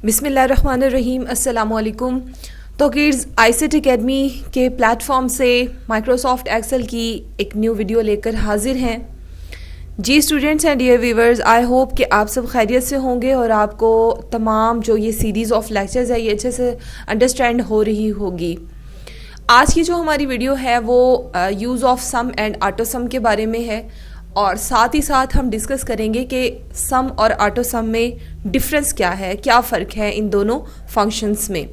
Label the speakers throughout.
Speaker 1: बिस्मिल्लाहिर्रहमानिर्रहीम, अस्सलामुअलैकुम। तो किड्स आईसीटी अकेडमी के प्लेटफॉर्म से माइक्रोसॉफ्ट एक्सेल की एक न्यू वीडियो लेकर हाजिर हैं। जी students and dear viewers, I hope कि आप सब खैरियत से होंगे और आपको तमाम जो ये सीरीज़ ऑफ लेक्चर्स है ये अच्छे से अंडरस्टैंड हो रही होगी। आज की जो हमारी वीडियो है वो use of sum and auto sum के बारे में है और साथ ही साथ हम डिस्कस करेंगे कि सम और ऑटो सम में डिफरेंस क्या है, क्या फ़र्क है इन दोनों फंक्शंस में।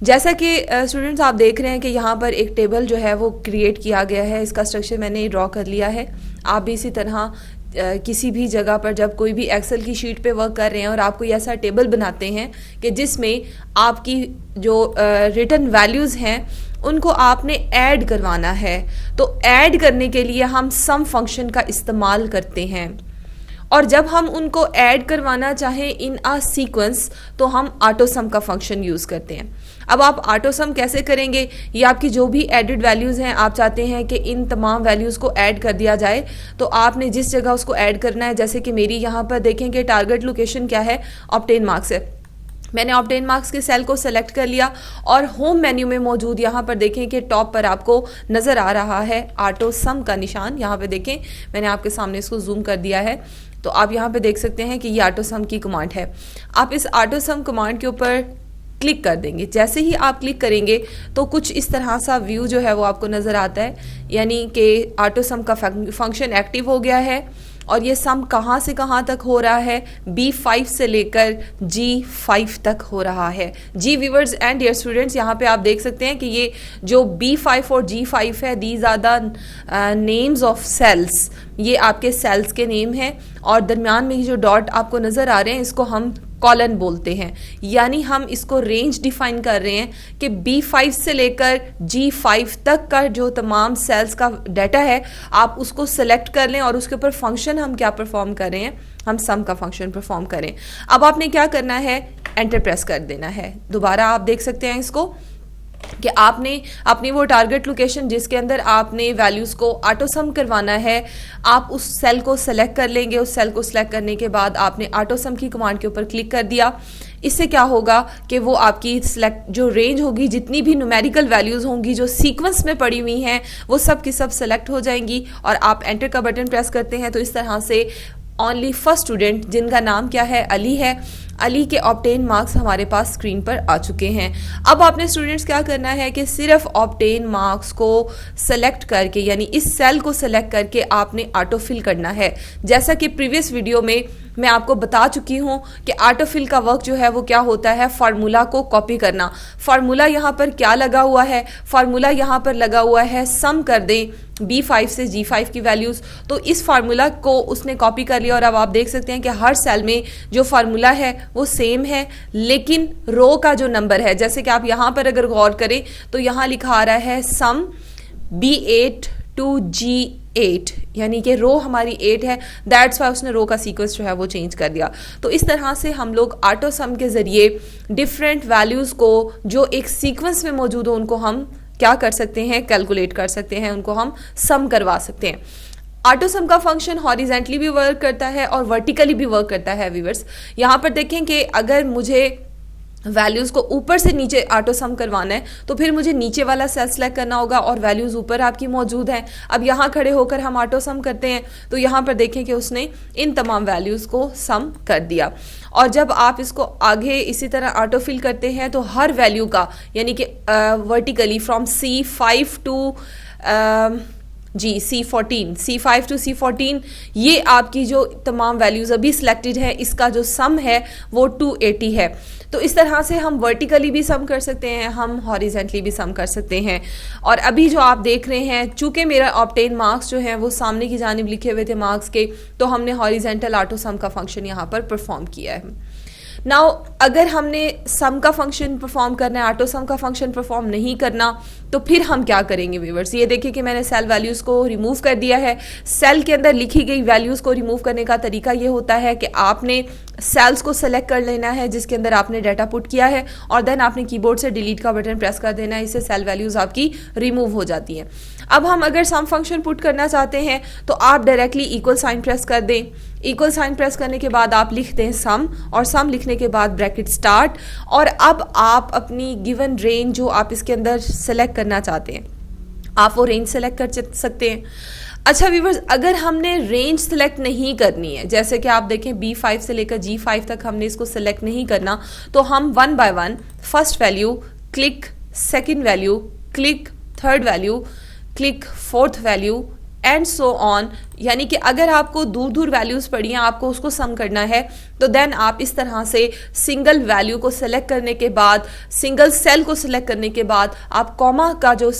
Speaker 1: जैसा कि स्टूडेंट्स आप देख रहे हैं कि यहाँ पर एक टेबल जो है वो क्रिएट किया गया है, इसका स्ट्रक्चर मैंने ड्रॉ कर लिया है। आप भी इसी तरह किसी भी जगह पर जब कोई भी एक्सेल की शीट पे वर्क कर रहे हैं और आप कोई ऐसा टेबल बनाते हैं कि जिसमें आपकी जो रिटन वैल्यूज़ हैं उनको आपने ऐड करवाना है, तो ऐड करने के लिए हम सम फंक्शन का इस्तेमाल करते हैं। और जब हम उनको ऐड करवाना चाहें इन अ सीक्वेंस तो हम ऑटो सम का फंक्शन यूज़ करते हैं। अब आप ऑटो सम कैसे करेंगे, ये आपकी जो भी एडेड वैल्यूज़ हैं आप चाहते हैं कि इन तमाम वैल्यूज़ को ऐड कर दिया जाए, तो आपने जिस जगह उसको ऐड करना है, जैसे कि मेरी यहाँ पर देखें कि टारगेट लोकेशन क्या है, ऑब्टेन मार्क्स है। मैंने ऑब्टेन मार्क्स के सेल को सेलेक्ट कर लिया और होम मेन्यू में मौजूद यहाँ पर देखें कि टॉप पर आपको नज़र आ रहा है ऑटो सम का निशान। यहाँ पे देखें, मैंने आपके सामने इसको जूम कर दिया है, तो आप यहाँ पे देख सकते हैं कि ये ऑटो सम की कमांड है। आप इस ऑटो सम कमांड के ऊपर क्लिक कर देंगे। जैसे ही आप क्लिक करेंगे तो कुछ इस तरह सा व्यू जो है वो आपको नज़र आता है, यानी कि ऑटो सम का फंक्शन एक्टिव हो गया है। और ये सम कहाँ से कहाँ तक हो रहा है, B5 से लेकर G5 तक हो रहा है। जी व्यूवर्स एंड डियर स्टूडेंट्स, यहाँ पे आप देख सकते हैं कि ये जो B5 और G5 है, these are the names of cells, ये आपके सेल्स के नेम हैं। और दरमियान में ये जो डॉट आपको नज़र आ रहे हैं इसको हम कॉलन बोलते हैं, यानी हम इसको रेंज डिफाइन कर रहे हैं कि B5 से लेकर G5 तक का जो तमाम सेल्स का डाटा है आप उसको सेलेक्ट कर लें और उसके ऊपर फंक्शन हम क्या परफॉर्म कर रहे हैं, हम सम का फंक्शन परफॉर्म करें। अब आपने क्या करना है, एंटर प्रेस कर देना है। दोबारा आप देख सकते हैं इसको कि आपने अपनी वो टारगेट लोकेशन जिसके अंदर आपने वैल्यूज़ को ऑटो सम करवाना है, आप उस सेल को सेलेक्ट कर लेंगे। उस सेल को सेलेक्ट करने के बाद आपने ऑटो सम की कमांड के ऊपर क्लिक कर दिया। इससे क्या होगा कि वो आपकी सेलेक्ट जो रेंज होगी, जितनी भी न्यूमेरिकल वैल्यूज़ होंगी जो सीक्वेंस में पड़ी हुई हैं, वो सब की सब सेलेक्ट हो जाएंगी। और आप एंटर का बटन प्रेस करते हैं तो इस तरह से ओनली फर्स्ट स्टूडेंट जिनका नाम क्या है, अली है, अली के ऑब्टेन मार्क्स हमारे पास स्क्रीन पर आ चुके हैं। अब आपने स्टूडेंट्स क्या करना है कि सिर्फ ऑब्टेन मार्क्स को सेलेक्ट करके, यानी इस सेल को सेलेक्ट करके आपने ऑटो फिल करना है। जैसा कि प्रीवियस वीडियो में मैं आपको बता चुकी हूँ कि ऑटो फिल का वर्क जो है वो क्या होता है, फार्मूला को कॉपी करना। फार्मूला यहाँ पर क्या लगा हुआ है, फार्मूला यहाँ पर लगा हुआ है सम कर दें B5 से G5 की वैल्यूज़। तो इस फार्मूला को उसने कॉपी कर लिया और अब आप देख सकते हैं कि हर सेल में जो फार्मूला है वो सेम है, लेकिन रो का जो नंबर है, जैसे कि आप यहाँ पर अगर गौर करें तो यहाँ लिखा आ रहा है सम B8 to G8, यानी कि रो हमारी 8 है, दैट्स वाई उसने रो का सीक्वेंस जो है वो चेंज कर दिया। तो इस तरह से हम लोग ऑटो सम के ज़रिए डिफरेंट वैल्यूज़ को जो एक सीक्वेंस में मौजूद हो उनको हम क्या कर सकते हैं, कैलकुलेट कर सकते हैं, उनको हम सम करवा सकते हैं। ऑटो सम का फंक्शन हॉरिजेंटली भी वर्क करता है और वर्टिकली भी वर्क करता है व्यूअर्स। यहाँ पर देखें कि अगर मुझे वैल्यूज़ को ऊपर से नीचे ऑटो सम करवाना है तो फिर मुझे नीचे वाला सेल सेलेक्ट करना होगा और वैल्यूज़ ऊपर आपकी मौजूद हैं। अब यहाँ खड़े होकर हम ऑटो सम करते हैं तो यहाँ पर देखें कि उसने इन तमाम वैल्यूज़ को सम कर दिया। और जब आप इसको आगे इसी तरह ऑटो फिल करते हैं तो हर वैल्यू का, यानी कि vertically from C5 to C5 to C14, ये आपकी जो तमाम वैल्यूज़ अभी सिलेक्टेड है इसका जो सम है वो 280 है। तो इस तरह से हम वर्टिकली भी सम कर सकते हैं, हम हॉरिजेंटली भी सम कर सकते हैं। और अभी जो आप देख रहे हैं, चूंकि मेरा ऑब्टेन मार्क्स जो हैं वो सामने की जानिब लिखे हुए थे मार्क्स के, तो हमने हॉरिजेंटल ऑटो सम का फंक्शन यहाँ पर परफॉर्म किया है। नाउ अगर हमने सम का फंक्शन परफॉर्म करना है, ऑटो सम का फंक्शन परफॉर्म नहीं करना, तो फिर हम क्या करेंगे व्यूअर्स। ये देखिए कि मैंने सेल वैल्यूज़ को रिमूव कर दिया है। सेल के अंदर लिखी गई वैल्यूज़ को रिमूव करने का तरीका ये होता है कि आपने सेल्स को सेलेक्ट कर लेना है जिसके अंदर आपने डाटा पुट किया है, और देन आपने कीबोर्ड से डिलीट का बटन प्रेस कर देना है। इससे सेल वैल्यूज आपकी रिमूव हो जाती हैं। अब हम अगर सम फंक्शन पुट करना चाहते हैं तो आप डायरेक्टली इक्वल साइन प्रेस कर दें। इक्वल साइन प्रेस करने के बाद आप लिख दें सम, और सम लिखने के बाद ब्रैकेट स्टार्ट, और अब आप अपनी गिवन रेंज जो आप इसके अंदर सेलेक्ट करना चाहते हैं आप वो रेंज सेलेक्ट कर सकते हैं। अच्छा व्यूवर्स, अगर हमने रेंज सेलेक्ट नहीं करनी है, जैसे कि आप देखें B5 से लेकर G5 तक हमने इसको सेलेक्ट नहीं करना, तो हम 1 by 1 first value click, second value click, third value click, fourth value and so on, यानी कि अगर आपको दूर दूर वैल्यूज पड़ी हैं, आपको उसको सम करना है, तो देन आप इस तरह से सिंगल वैल्यू को सिलेक्ट करने के बाद, सिंगल सेल को सिलेक्ट करने के बाद आप कॉमा का जो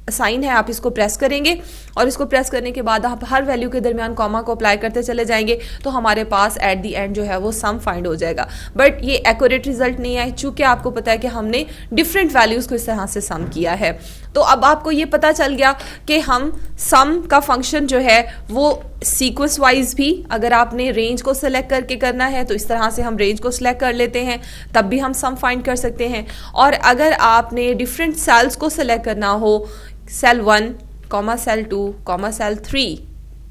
Speaker 1: साइन है आप इसको प्रेस करेंगे, और इसको प्रेस करने के बाद आप हर वैल्यू के दरमियान कॉमा को अप्लाई करते चले जाएंगे, तो हमारे पास एट द एंड जो है वो सम फाइंड हो जाएगा। बट ये एक्यूरेट रिजल्ट नहीं है, चूंकि आपको पता है कि हमने डिफरेंट वैल्यूज को इस तरह से सम किया है। तो अब आपको ये पता चल गया कि हम सम का फंक्शन जो है वो सीक्वेंस वाइज भी, अगर आपने रेंज को सिलेक्ट करके करना है तो इस तरह से हम रेंज को सिलेक्ट कर लेते हैं, तब भी हम सम फाइंड कर सकते हैं। और अगर आपने डिफरेंट सेल्स को सिलेक्ट करना हो, cell 1, cell 2, cell 3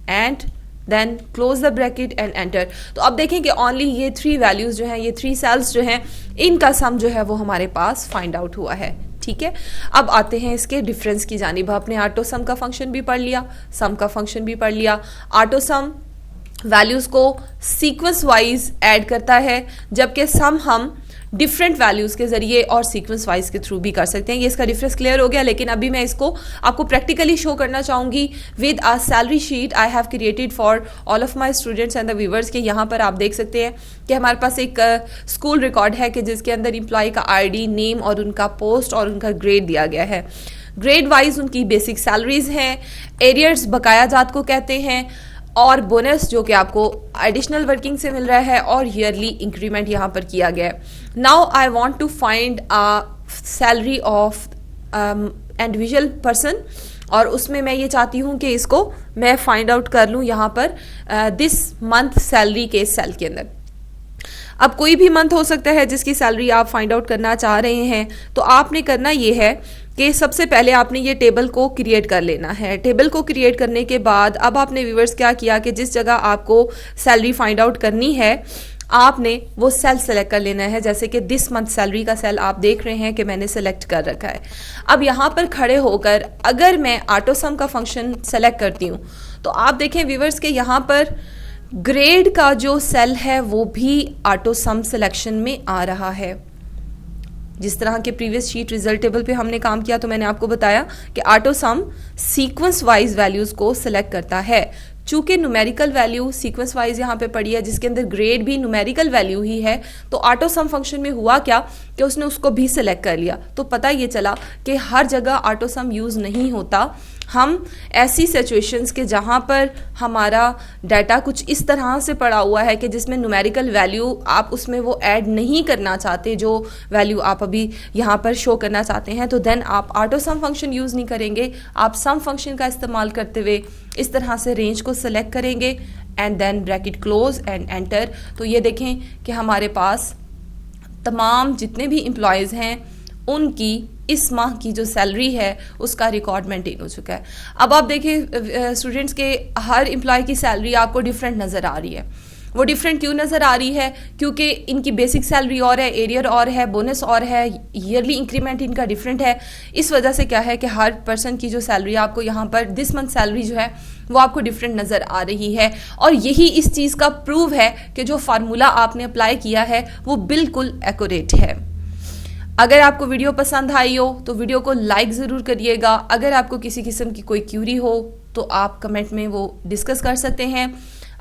Speaker 1: and then close the bracket and enter, तो अब देखें कि ओनली ये 3 वैल्यूज जो हैं, ये 3 सेल्स जो हैं, इनका सम जो है वो हमारे पास फाइंड आउट हुआ है। ठीक है, अब आते हैं इसके डिफरेंस की जानिब। आपने ऑटो सम का फंक्शन भी पढ़ लिया, सम का फंक्शन भी पढ़ लिया। ऑटो सम वैल्यूज को सीक्वेंस वाइज ऐड करता है, जबकि सम हम डिफरेंट वैल्यूज के जरिए और सीक्वेंस वाइज के थ्रू भी कर सकते हैं। ये इसका डिफरेंस क्लियर हो गया, लेकिन अभी मैं इसको आपको प्रैक्टिकली शो करना चाहूंगी with a salary sheet I have created for all of my students and the viewers. के यहाँ पर आप देख सकते हैं कि हमारे पास एक स्कूल रिकॉर्ड है कि जिसके अंदर एम्प्लॉय का ID, नेम और उनका पोस्ट और उनका ग्रेड दिया गया है। ग्रेड वाइज उनकी बेसिक सैलरीज हैं, एरियर्स बकाया जात को कहते हैं, और बोनस जो कि आपको एडिशनल वर्किंग से मिल रहा है, और ईयरली इंक्रीमेंट यहाँ पर किया गया है। Now I want to find a salary of individual person, और उसमें मैं ये चाहती हूँ कि इसको मैं फाइंड आउट कर लूँ यहाँ पर दिस मंथ सैलरी के सेल के अंदर। अब कोई भी मंथ हो सकता है जिसकी सैलरी आप फाइंड आउट करना चाह रहे हैं, तो आपने करना ये है कि सबसे पहले आपने ये टेबल को क्रिएट कर लेना है। टेबल को क्रिएट करने के बाद अब आपने व्यूअर्स क्या किया कि जिस जगह आपको सैलरी फाइंड आउट करनी है आपने वो सेल सेलेक्ट कर लेना है। जैसे कि दिस मंथ सैलरी का सेल आप देख रहे हैं कि मैंने सेलेक्ट कर रखा है। अब यहाँ पर खड़े होकर अगर मैं ऑटो सम का फंक्शन सेलेक्ट करती हूँ तो आप देखें व्यूअर्स के यहाँ पर ग्रेड का जो सेल है वो भी ऑटो सम सिलेक्शन में आ रहा है। जिस तरह के प्रीवियस शीट रिजल्ट टेबल पे हमने काम किया तो मैंने आपको बताया कि ऑटो सम सीक्वेंस वाइज वैल्यूज को सिलेक्ट करता है। चूंकि न्यूमेरिकल वैल्यू सीक्वेंस वाइज यहाँ पे पड़ी है जिसके अंदर ग्रेड भी न्यूमेरिकल वैल्यू ही है, तो ऑटो सम फंक्शन में हुआ क्या कि उसने उसको भी सिलेक्ट कर लिया। तो पता ये चला कि हर जगह ऑटो सम यूज नहीं होता। हम ऐसी सिचुएशंस के जहाँ पर हमारा डाटा कुछ इस तरह से पड़ा हुआ है कि जिसमें न्यूमेरिकल वैल्यू आप उसमें वो ऐड नहीं करना चाहते, जो वैल्यू आप अभी यहाँ पर शो करना चाहते हैं, तो देन आप ऑटो सम फंक्शन यूज़ नहीं करेंगे। आप सम फंक्शन का इस्तेमाल करते हुए इस तरह से रेंज को सेलेक्ट करेंगे and then bracket close and enter. तो ये देखें कि हमारे पास तमाम जितने भी एम्प्लॉयज़ हैं उनकी इस माह की जो सैलरी है उसका रिकॉर्ड मेंटेन हो चुका है। अब आप देखिए स्टूडेंट्स के हर एम्प्लॉय की सैलरी आपको डिफरेंट नज़र आ रही है। वो डिफरेंट क्यों नज़र आ रही है? क्योंकि इनकी बेसिक सैलरी और है, एरियर और है, बोनस और है, ईयरली इंक्रीमेंट इनका डिफरेंट है। इस वजह से क्या है कि हर पर्सन की जो सैलरी आपको यहाँ पर दिस मंथ सैलरी जो है वो आपको डिफरेंट नज़र आ रही है। और यही इस चीज़ का प्रूव है कि जो फार्मूला आपने अप्लाई किया है वो बिल्कुल एक्यूरेट है। अगर आपको वीडियो पसंद आई हो तो वीडियो को लाइक ज़रूर करिएगा। अगर आपको किसी किस्म की कोई क्यूरी हो तो आप कमेंट में वो डिस्कस कर सकते हैं।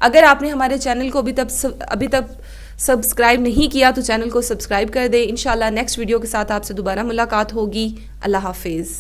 Speaker 1: अगर आपने हमारे चैनल को अभी तक सब्सक्राइब नहीं किया तो चैनल को सब्सक्राइब कर दें। इंशाल्लाह नेक्स्ट वीडियो के साथ आपसे दोबारा मुलाकात होगी। अल्लाह हाफिज़।